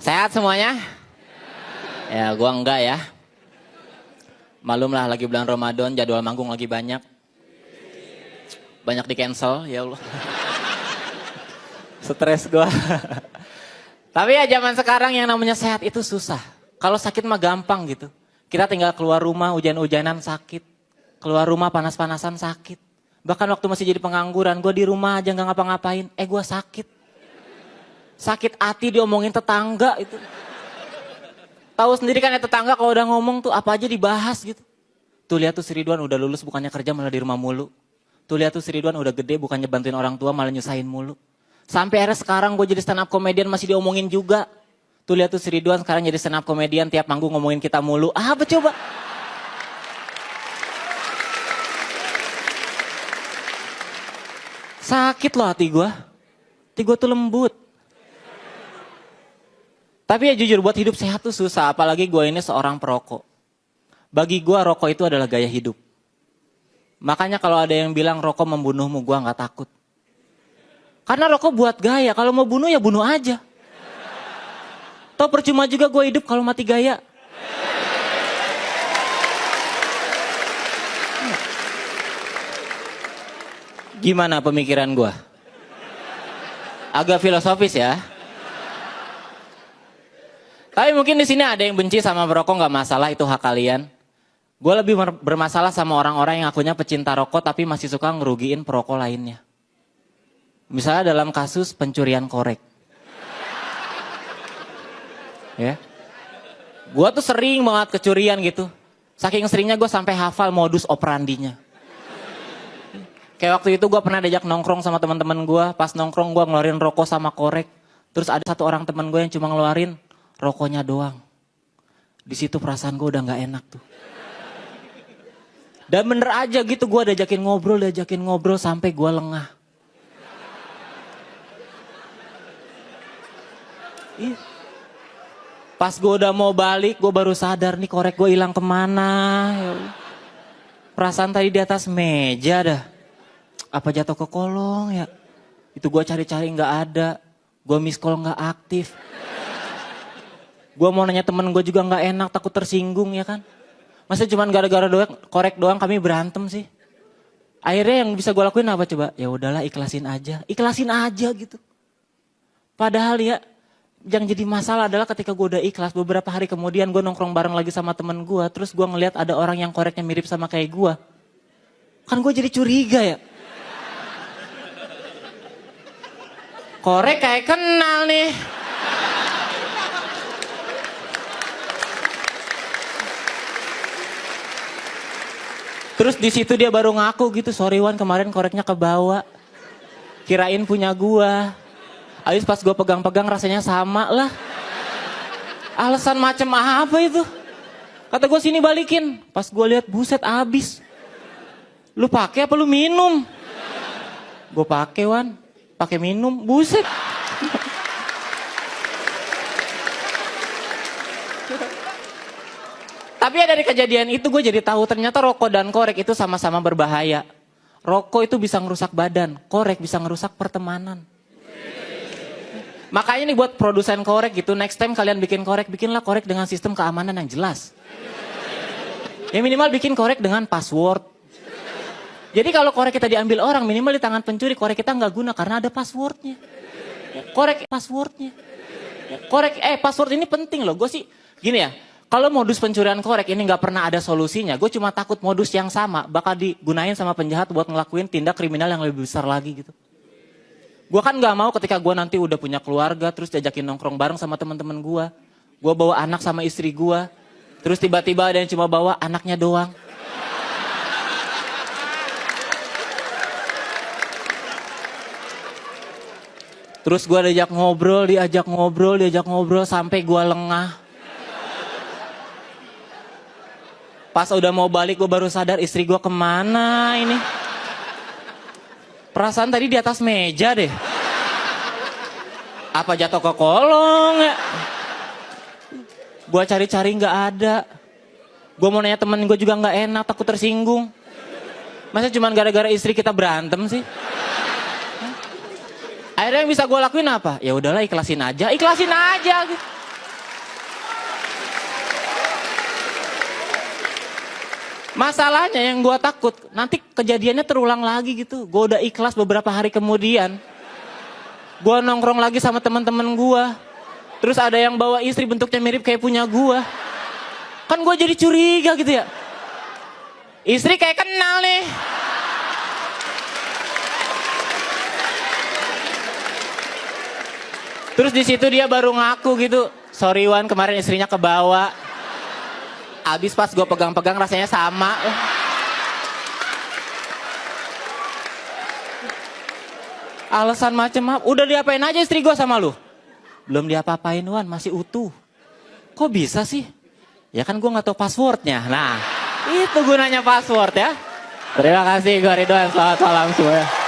Sehat semuanya? Ya, gua enggak ya. Malum lah lagi bulan Ramadan, jadwal manggung lagi banyak. Banyak di cancel, ya Allah. Stres gua. Tapi ya zaman sekarang yang namanya sehat itu susah. Kalau sakit mah gampang gitu. Kita tinggal keluar rumah hujan-hujanan sakit. Keluar rumah panas-panasan sakit. Bahkan waktu masih jadi pengangguran, gue di rumah aja gak ngapa-ngapain. Gue sakit. Sakit hati diomongin tetangga itu. Tahu sendiri kan ya tetangga kalau udah ngomong tuh apa aja dibahas gitu. Tuh lihat tuh si Ridwan udah lulus bukannya kerja malah di rumah mulu. Tuh lihat tuh si Ridwan udah gede bukannya bantuin orang tua malah nyusahin mulu. Sampai akhirnya sekarang gue jadi stand up comedian masih diomongin juga. Tuh lihat tuh si Ridwan sekarang jadi stand up comedian tiap manggung ngomongin kita mulu. Apa coba? Sakit loh hati gue. Hati gue tuh lembut. Tapi ya jujur buat hidup sehat tuh susah. Apalagi gue ini seorang perokok. Bagi gue rokok itu adalah gaya hidup. Makanya kalau ada yang bilang rokok membunuhmu, gue gak takut. Karena rokok buat gaya. Kalau mau bunuh ya bunuh aja. Toh percuma juga gue hidup kalau mati gaya. Gimana pemikiran gue? Agak filosofis ya. Tapi mungkin di sini ada yang benci sama merokok, nggak masalah, itu hak kalian. Gue lebih bermasalah sama orang-orang yang akunya pecinta rokok tapi masih suka ngerugiin perokok lainnya. Misalnya dalam kasus pencurian korek. Ya. Gue tuh sering banget kecurian gitu. Saking seringnya gue sampai hafal modus operandinya. Kayak waktu itu gue pernah diajak nongkrong sama teman-teman gue. Pas nongkrong gue ngeluarin rokok sama korek. Terus ada satu orang teman gue yang cuma ngeluarin rokoknya doang. Di situ perasaan gue udah nggak enak tuh. Dan bener aja gitu gue diajakin ngobrol sampai gue lengah. Ih. Pas gue udah mau balik gue baru sadar nih korek gue hilang kemana. Perasaan tadi di atas meja dah. Apa jatuh ke kolong ya? Itu gue cari-cari gak ada. Gue miss call gak aktif. Gue mau nanya temen gue juga gak enak, takut tersinggung ya kan. Masa cuman gara-gara korek doang kami berantem sih. Akhirnya yang bisa gue lakuin apa coba? Ya udahlah ikhlasin aja gitu. Padahal ya yang jadi masalah adalah ketika gue udah ikhlas, beberapa hari kemudian gue nongkrong bareng lagi sama temen gue. Terus gue ngeliat ada orang yang koreknya mirip sama kayak gue. Kan gue jadi curiga ya. Korek kayak kenal nih. Terus di situ dia baru ngaku gitu, sorry Wan kemarin koreknya kebawa. Kirain punya gua. Habis pas gua pegang-pegang rasanya sama lah. Alasan macem apa itu? Kata gua sini balikin. Pas gua lihat buset abis. Lu pakai apa lu minum? Gua pakai Wan. Pakai minum, buset. Tapi ya dari kejadian itu gue jadi tahu ternyata rokok dan korek itu sama-sama berbahaya. Rokok itu bisa ngerusak badan, korek bisa ngerusak pertemanan. Makanya nih buat produsen korek gitu, next time kalian bikin korek, bikinlah korek dengan sistem keamanan yang jelas. Ya minimal bikin korek dengan password. Jadi kalau korek kita diambil orang, minimal di tangan pencuri korek kita nggak guna karena ada passwordnya. Korek passwordnya. Password ini penting loh. Gue sih gini ya, kalau modus pencurian korek ini nggak pernah ada solusinya. Gue cuma takut modus yang sama bakal digunain sama penjahat buat ngelakuin tindak kriminal yang lebih besar lagi gitu. Gue kan nggak mau ketika gue nanti udah punya keluarga, terus diajakin nongkrong bareng sama teman-teman gue. Gue bawa anak sama istri gue, terus tiba-tiba ada yang cuma bawa anaknya doang. Terus gue diajak ngobrol sampai gue lengah. Pas udah mau balik gue baru sadar istri gue kemana ini. Perasaan tadi di atas meja deh. Apa jatuh ke kolong ya? Gue cari-cari gak ada. Gue mau nanya temen gue juga gak enak, takut tersinggung. Masa cuma gara-gara istri kita berantem sih? Akhirnya yang bisa gue lakuin apa? Ya udahlah ikhlasin aja gitu. Masalahnya yang gue takut, nanti kejadiannya terulang lagi gitu. Gue udah ikhlas beberapa hari kemudian. Gue nongkrong lagi sama teman-teman gue. Terus ada yang bawa istri bentuknya mirip kayak punya gue. Kan gue jadi curiga gitu ya. Istri kayak kenal nih. Terus di situ dia baru ngaku gitu. Sorry Wan, kemarin istrinya kebawa. Abis pas gue pegang-pegang rasanya sama. Alasan macem apa? Udah diapain aja istri gue sama lu? Belum diapa-apain Wan, masih utuh. Kok bisa sih? Ya kan gue gak tahu passwordnya. Nah, itu gunanya password ya. Terima kasih gue Ridwan, selamat malam semuanya.